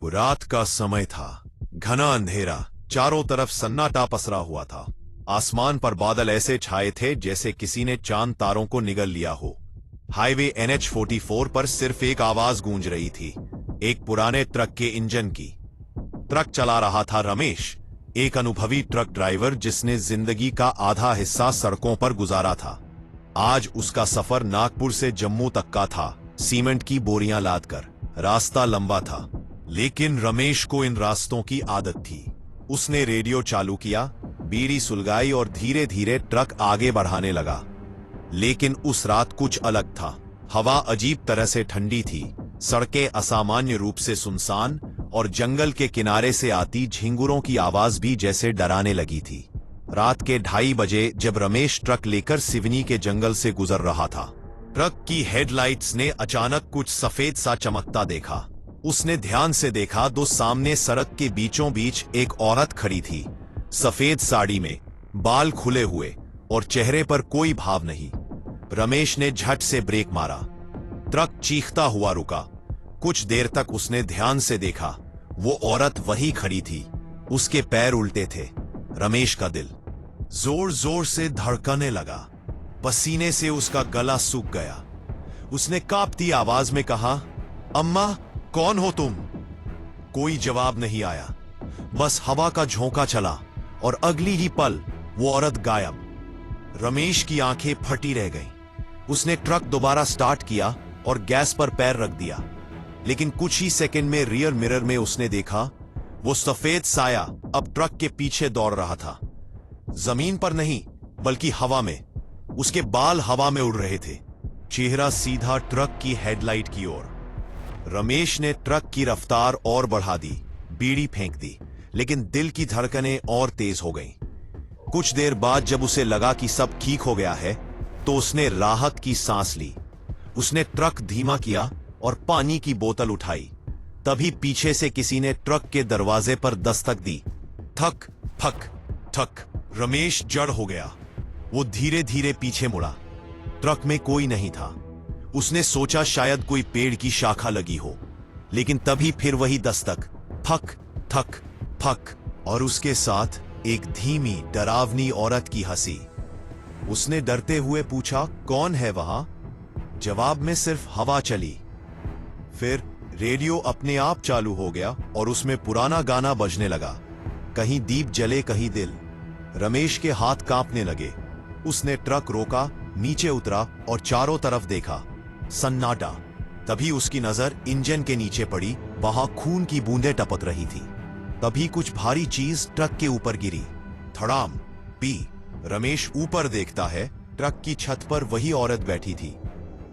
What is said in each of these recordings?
रात का समय था। घना अंधेरा, चारों तरफ सन्नाटा पसरा हुआ था। आसमान पर बादल ऐसे छाए थे जैसे किसी ने चांद तारों को निगल लिया हो। हाईवे NH-44 पर सिर्फ एक आवाज गूंज रही थी, एक पुराने ट्रक के इंजन की। ट्रक चला रहा था रमेश, एक अनुभवी ट्रक ड्राइवर जिसने जिंदगी का आधा हिस्सा सड़कों पर गुजारा था। आज उसका सफर नागपुर से जम्मू तक का था, सीमेंट की बोरियां लादकर। रास्ता लंबा था, लेकिन रमेश को इन रास्तों की आदत थी। उसने रेडियो चालू किया, बीड़ी सुलगाई और धीरे धीरे ट्रक आगे बढ़ाने लगा। लेकिन उस रात कुछ अलग था। हवा अजीब तरह से ठंडी थी, सड़कें असामान्य रूप से सुनसान, और जंगल के किनारे से आती झिंगुरों की आवाज भी जैसे डराने लगी थी। रात के 2:30 बजे जब रमेश ट्रक लेकर सिवनी के जंगल से गुजर रहा था, ट्रक की हेडलाइट्स ने अचानक कुछ सफेद सा चमकता देखा। उसने ध्यान से देखा तो सामने सड़क के बीचों बीच एक औरत खड़ी थी, सफेद साड़ी में, बाल खुले हुए और चेहरे पर कोई भाव नहीं। रमेश ने झट से ब्रेक मारा। ट्रक चीखता हुआ रुका। कुछ देर तक उसने ध्यान से देखा। वो औरत वही खड़ी थी, उसके पैर उल्टे थे। रमेश का दिल जोर जोर से धड़कने लगा। पसीने से उसका गला सूख गया। उसने कांपती आवाज में कहा, अम्मा, कौन हो तुम? कोई जवाब नहीं आया, बस हवा का झोंका चला और अगली ही पल वो औरत गायब। रमेश की आंखें फटी रह गईं। उसने ट्रक दोबारा स्टार्ट किया और गैस पर पैर रख दिया, लेकिन कुछ ही सेकंड में रियर मिरर में उसने देखा वो सफेद साया अब ट्रक के पीछे दौड़ रहा था। जमीन पर नहीं, बल्कि हवा में। उसके बाल हवा में उड़ रहे थे, चेहरा सीधा ट्रक की हेडलाइट की ओर। रमेश ने ट्रक की रफ्तार और बढ़ा दी, बीड़ी फेंक दी, लेकिन दिल की धड़कनें और तेज हो गईं। कुछ देर बाद जब उसे लगा कि सब ठीक हो गया है, तो उसने राहत की सांस ली। उसने ट्रक धीमा किया और पानी की बोतल उठाई। तभी पीछे से किसी ने ट्रक के दरवाजे पर दस्तक दी। थक थक थक। रमेश जड़ हो गया। वो धीरे धीरे पीछे मुड़ा। ट्रक में कोई नहीं था। उसने सोचा शायद कोई पेड़ की शाखा लगी हो, लेकिन तभी फिर वही दस्तक, थक थक थक, और उसके साथ एक धीमी डरावनी औरत की हंसी। उसने डरते हुए पूछा, कौन है वहां? जवाब में सिर्फ हवा चली। फिर रेडियो अपने आप चालू हो गया और उसमें पुराना गाना बजने लगा, कहीं दीप जले कहीं दिल। रमेश के हाथ कांपने लगे। उसने ट्रक रोका, नीचे उतरा और चारों तरफ देखा। सन्नाटा। तभी उसकी नजर इंजन के नीचे पड़ी, वहां खून की बूंदें टपक रही थी। तभी कुछ भारी चीज ट्रक के ऊपर गिरी। धड़ाम। पी। रमेश ऊपर देखता है, ट्रक की छत पर वही औरत बैठी थी।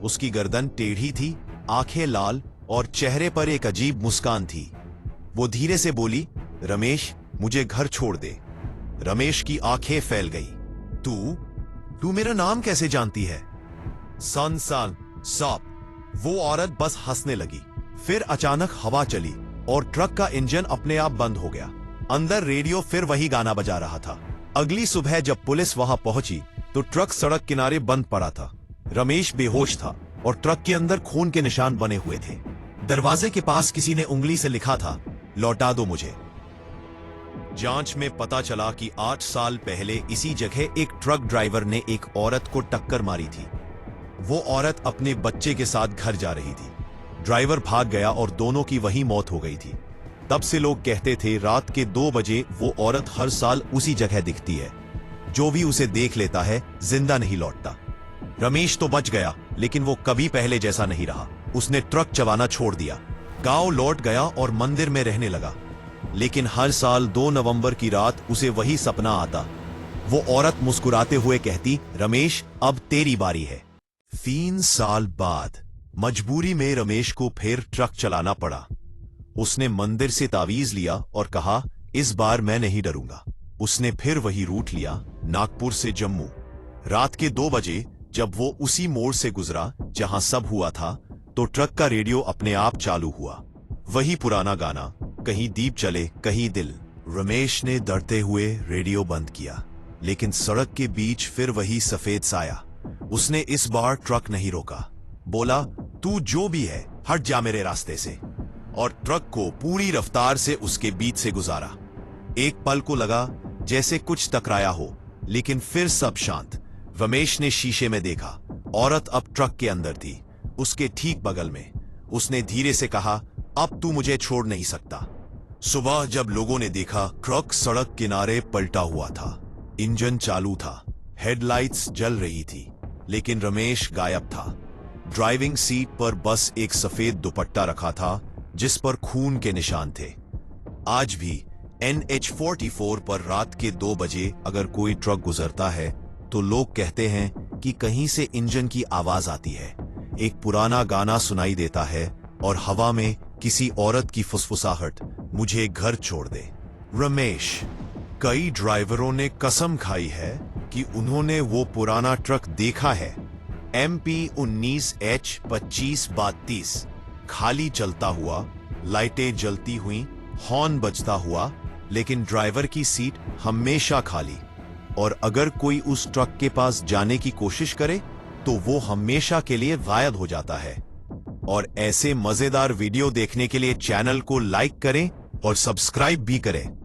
उसकी गर्दन टेढ़ी थी, आंखें लाल और चेहरे पर एक अजीब मुस्कान थी। वो धीरे से बोली, रमेश, मुझे घर छोड़ दे। रमेश की आंखें फैल गई। तू मेरा नाम कैसे जानती है? सन सन सॉप। वो औरत बस हंसने लगी। फिर अचानक हवा चली और ट्रक का इंजन अपने आप बंद हो गया। अंदर रेडियो फिर वही गाना बजा रहा था। अगली सुबह जब पुलिस वहां पहुंची तो ट्रक सड़क किनारे बंद पड़ा था। रमेश बेहोश था और ट्रक के अंदर खून के निशान बने हुए थे। दरवाजे के पास किसी ने उंगली से लिखा था, लौटा दो मुझे। जांच में पता चला कि 8 साल पहले इसी जगह एक ट्रक ड्राइवर ने एक औरत को टक्कर मारी थी। वो औरत अपने बच्चे के साथ घर जा रही थी। ड्राइवर भाग गया और दोनों की वही मौत हो गई थी। तब से लोग कहते थे रात के 2 बजे वो औरत हर साल उसी जगह दिखती है। जो भी उसे देख लेता है जिंदा नहीं लौटता। रमेश तो बच गया, लेकिन वो कभी पहले जैसा नहीं रहा। उसने ट्रक चलाना छोड़ दिया, गांव लौट गया और मंदिर में रहने लगा। लेकिन हर साल 2 नवंबर की रात उसे वही सपना आता। वो औरत मुस्कुराते हुए कहती, रमेश, अब तेरी बारी है। 3 साल बाद मजबूरी में रमेश को फिर ट्रक चलाना पड़ा। उसने मंदिर से तावीज लिया और कहा, इस बार मैं नहीं डरूंगा। उसने फिर वही रूट लिया, नागपुर से जम्मू। रात के 2 बजे जब वो उसी मोड़ से गुजरा जहां सब हुआ था, तो ट्रक का रेडियो अपने आप चालू हुआ। वही पुराना गाना, कहीं दीप जले कहीं दिल। रमेश ने डरते हुए रेडियो बंद किया, लेकिन सड़क के बीच फिर वही सफेद साया। उसने इस बार ट्रक नहीं रोका। बोला, तू जो भी है, हट जा मेरे रास्ते से। और ट्रक को पूरी रफ्तार से उसके बीच से गुजारा। एक पल को लगा जैसे कुछ टकराया हो, लेकिन फिर सब शांत। रमेश ने शीशे में देखा, औरत अब ट्रक के अंदर थी, उसके ठीक बगल में। उसने धीरे से कहा, अब तू मुझे छोड़ नहीं सकता। सुबह जब लोगों ने देखा, ट्रक सड़क किनारे पलटा हुआ था, इंजन चालू था, हेडलाइट्स जल रही थी, लेकिन रमेश गायब था। ड्राइविंग सीट पर बस एक सफेद दुपट्टा रखा था जिस पर खून के निशान थे। आज भी NH44 पर रात के 2 बजे अगर कोई ट्रक गुजरता है तो लोग कहते हैं कि कहीं से इंजन की आवाज आती है, एक पुराना गाना सुनाई देता है और हवा में किसी औरत की फुसफुसाहट, मुझे घर छोड़ दे। रमेश, कई ड्राइवरों ने कसम खाई है कि उन्होंने वो पुराना ट्रक देखा है। MP 19H2532 खाली चलता हुआ, लाइटें जलती हुई, हॉर्न बजता हुआ, लेकिन ड्राइवर की सीट हमेशा खाली। और अगर कोई उस ट्रक के पास जाने की कोशिश करे तो वो हमेशा के लिए गायब हो जाता है। और ऐसे मजेदार वीडियो देखने के लिए चैनल को लाइक करें और सब्सक्राइब भी करें।